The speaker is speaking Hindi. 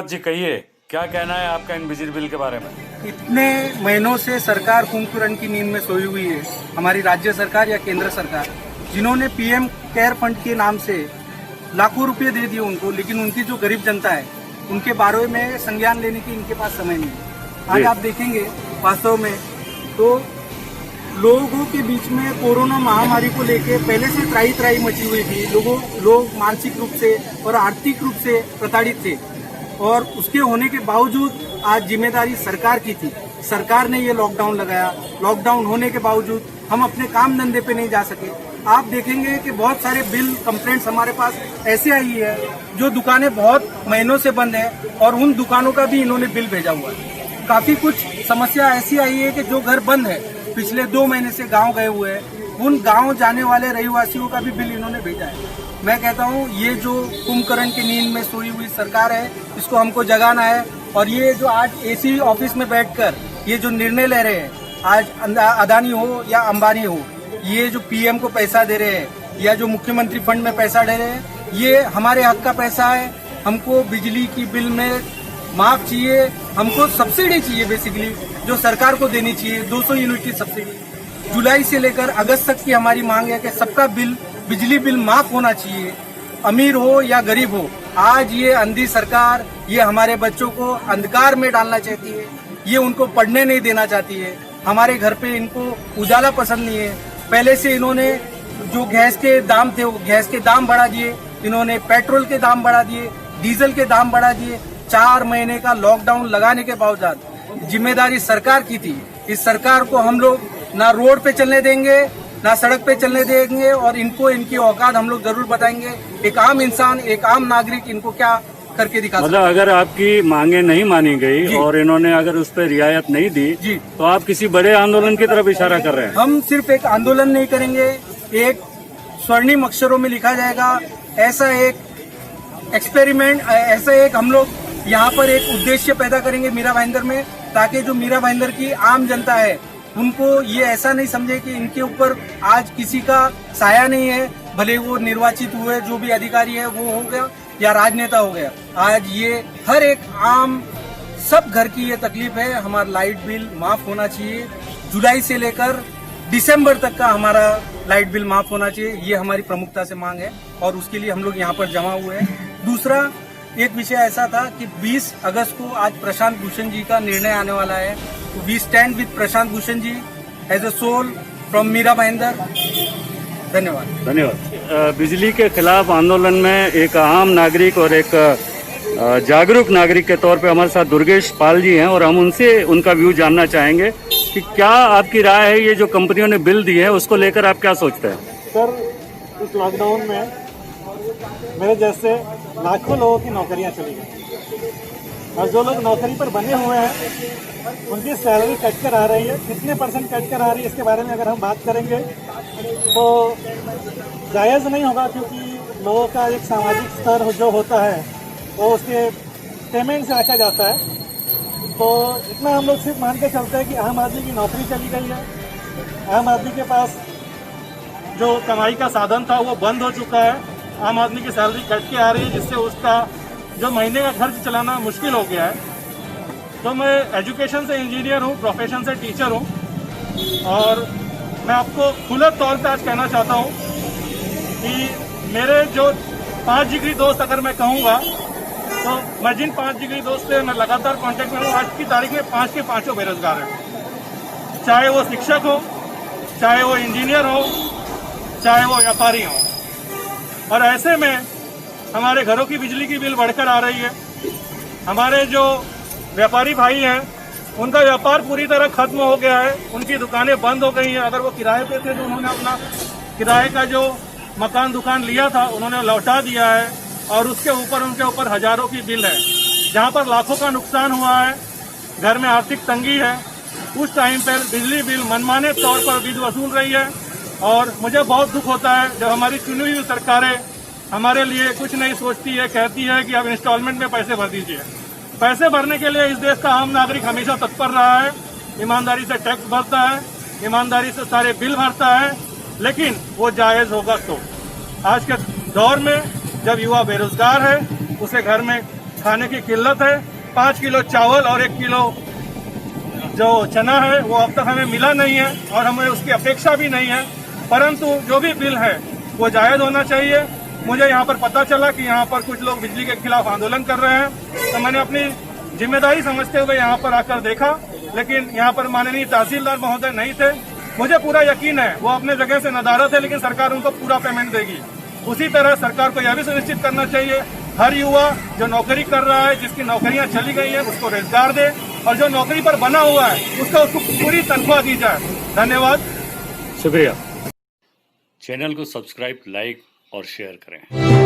जी कहिए, क्या कहना है आपका इन बिजली बिल के बारे में? इतने महीनों से सरकार कुंभकर्ण की नींद में सोई हुई है, हमारी राज्य सरकार या केंद्र सरकार, जिन्होंने पीएम केयर फंड के नाम से लाखों रुपए दे दिए उनको, लेकिन उनकी जो गरीब जनता है उनके बारे में संज्ञान लेने की इनके पास समय नहीं है। आज आप देखेंगे वास्तव में तो लोगों के बीच में कोरोना महामारी को लेके पहले से त्राही त्राही मची हुई थी। लोग मानसिक रूप से और आर्थिक रूप से प्रताड़ित थे, और उसके होने के बावजूद आज जिम्मेदारी सरकार की थी। सरकार ने ये लॉकडाउन लगाया। लॉकडाउन होने के बावजूद हम अपने काम धंधे पे नहीं जा सके। आप देखेंगे कि बहुत सारे बिल कंप्लेंट्स हमारे पास ऐसे आई है जो दुकानें बहुत महीनों से बंद है, और उन दुकानों का भी इन्होंने बिल भेजा हुआ है। काफी कुछ समस्या ऐसी आई है कि जो घर बंद है, पिछले 2 महीने से गांव गए हुए हैं, उन गांव जाने वाले रहिवासियों का भी बिल इन्होंने भेजा है। मैं कहता हूँ ये जो कुंभकर्ण की नींद में सोई हुई सरकार है, इसको हमको जगाना है। और ये जो आज एसी ऑफिस में बैठकर ये जो निर्णय ले रहे हैं, आज अदानी हो या अंबानी हो, ये जो पीएम को पैसा दे रहे हैं या जो मुख्यमंत्री फंड में पैसा दे रहे हैं, ये हमारे हक का पैसा है। हमको बिजली की बिल में माफ चाहिए, हमको सब्सिडी चाहिए, बेसिकली जो सरकार को देनी चाहिए 200 यूनिट की सब्सिडी। जुलाई से लेकर अगस्त तक की हमारी मांग है कि सबका बिजली बिल माफ होना चाहिए, अमीर हो या गरीब हो। आज ये अंधी सरकार ये हमारे बच्चों को अंधकार में डालना चाहती है, ये उनको पढ़ने नहीं देना चाहती है। हमारे घर पे इनको उजाला पसंद नहीं है। पहले से इन्होंने जो गैस के दाम थे वो गैस के दाम बढ़ा दिए, इन्होंने पेट्रोल के दाम बढ़ा दिए, डीजल के दाम बढ़ा दिए। 4 महीने का लॉकडाउन लगाने के बावजूद जिम्मेदारी सरकार की थी। इस सरकार को हम लोग ना रोड पे चलने देंगे, ना सड़क पे चलने देंगे, और इनको इनकी औकात हम लोग जरूर बताएंगे। एक आम इंसान, एक आम नागरिक इनको क्या करके दिखा मतलब अगर आपकी मांगे नहीं मानी गई और इन्होंने अगर उस पर रियायत नहीं दी जी, तो आप किसी बड़े आंदोलन की तरफ इशारा कर रहे हैं? हम सिर्फ एक आंदोलन नहीं करेंगे, एक स्वर्णिम अक्षरों में लिखा जाएगा। ऐसा एक एक्सपेरिमेंट, ऐसा एक हम लोग यहाँ पर एक उद्देश्य पैदा करेंगे मीरा भाईंदर में, ताकि जो मीरा भाईंदर की आम जनता है उनको ये ऐसा नहीं समझे कि इनके ऊपर आज किसी का साया नहीं है, भले वो निर्वाचित हुए जो भी अधिकारी है वो हो गया या राजनेता हो गया। आज ये हर एक आम सब घर की ये तकलीफ है। हमारा लाइट बिल माफ होना चाहिए, जुलाई से लेकर दिसंबर तक का हमारा लाइट बिल माफ होना चाहिए, ये हमारी प्रमुखता से मांग है, और उसके लिए हम लोग यहाँ पर जमा हुए हैं। दूसरा एक विषय ऐसा था कि 20 अगस्त को आज प्रशांत भूषण जी का निर्णय आने वाला है, तो we stand with Prashant Bhushan ji as a soul from Mira Bhayandar. धन्यवाद। बिजली के खिलाफ आंदोलन में एक आम नागरिक और एक जागरूक नागरिक के तौर पे हमारे साथ दुर्गेश पाल जी हैं, और हम उनसे उनका व्यू जानना चाहेंगे कि क्या आपकी राय है, ये जो कंपनियों ने बिल दिए हैं उसको लेकर आप क्या सोचते हैं? सर, इस लॉकडाउन में मेरे जैसे लाखों लोगों की नौकरियां चली गई, और जो लोग नौकरी पर बने हुए हैं उनकी सैलरी कट कर आ रही है। कितने % कट कर आ रही है इसके बारे में अगर हम बात करेंगे तो जायज़ नहीं होगा, क्योंकि लोगों का एक सामाजिक स्तर जो होता है वो उसके पेमेंट से रखा जाता है। तो इतना हम लोग सिर्फ मान के चलते हैं कि आम आदमी की नौकरी चली गई है, आम आदमी के पास जो कमाई का साधन था वो बंद हो चुका है, आम आदमी की सैलरी कट के आ रही है, जिससे उसका जो महीने का खर्च चलाना मुश्किल हो गया है। तो मैं एजुकेशन से इंजीनियर हूँ, प्रोफेशन से टीचर हूँ, और मैं आपको खुले तौर पे आज कहना चाहता हूँ कि मेरे जो 5 जिगरी दोस्त अगर मैं कहूँगा, तो मैं जिन 5 जिगरी दोस्त से मैं लगातार कांटेक्ट में हूँ, आज की तारीख में 5 के 5 बेरोजगार हैं। चाहे वो शिक्षक हो, चाहे वो इंजीनियर हो, चाहे वो व्यापारी हो। और ऐसे में हमारे घरों की बिजली की बिल बढ़कर आ रही है। हमारे जो व्यापारी भाई हैं उनका व्यापार पूरी तरह खत्म हो गया है, उनकी दुकानें बंद हो गई हैं। अगर वो किराए पे थे तो उन्होंने अपना किराए का जो मकान दुकान लिया था उन्होंने लौटा दिया है, और उसके ऊपर उनके ऊपर हजारों की बिल है। जहां पर लाखों का नुकसान हुआ है, घर में आर्थिक तंगी है, उस टाइम पर बिजली बिल मनमाने तौर पर बिल वसूल रही है। और मुझे बहुत दुख होता है जब हमारी चुनी हुई सरकारें हमारे लिए कुछ नहीं सोचती है, कहती है कि अब इंस्टॉलमेंट में पैसे भर दीजिए। पैसे भरने के लिए इस देश का आम नागरिक हमेशा तत्पर रहा है, ईमानदारी से टैक्स भरता है, ईमानदारी से सारे बिल भरता है, लेकिन वो जायज़ होगा तो। आज के दौर में जब युवा बेरोजगार है, उसे घर में खाने की किल्लत है। 5 किलो चावल और 1 किलो जो चना है वो अब तक हमें मिला नहीं है और हमें उसकी अपेक्षा भी नहीं है। परंतु जो भी बिल है वो जायज होना चाहिए। मुझे यहाँ पर पता चला कि यहाँ पर कुछ लोग बिजली के खिलाफ आंदोलन कर रहे हैं, तो मैंने अपनी जिम्मेदारी समझते हुए यहाँ पर आकर देखा, लेकिन यहाँ पर माननीय तहसीलदार महोदय नहीं थे। मुझे पूरा यकीन है वो अपने जगह से नदारत है, लेकिन सरकार उनको पूरा पेमेंट देगी। उसी तरह सरकार को यह भी सुनिश्चित करना चाहिए हर युवा जो नौकरी कर रहा है, जिसकी नौकरियां चली गई हैं, उसको रोजगार दे, और जो नौकरी पर बना हुआ है उसको पूरी तनख्वाह दी जाए। धन्यवाद, शुक्रिया। चैनल को सब्सक्राइब, लाइक और शेयर करें।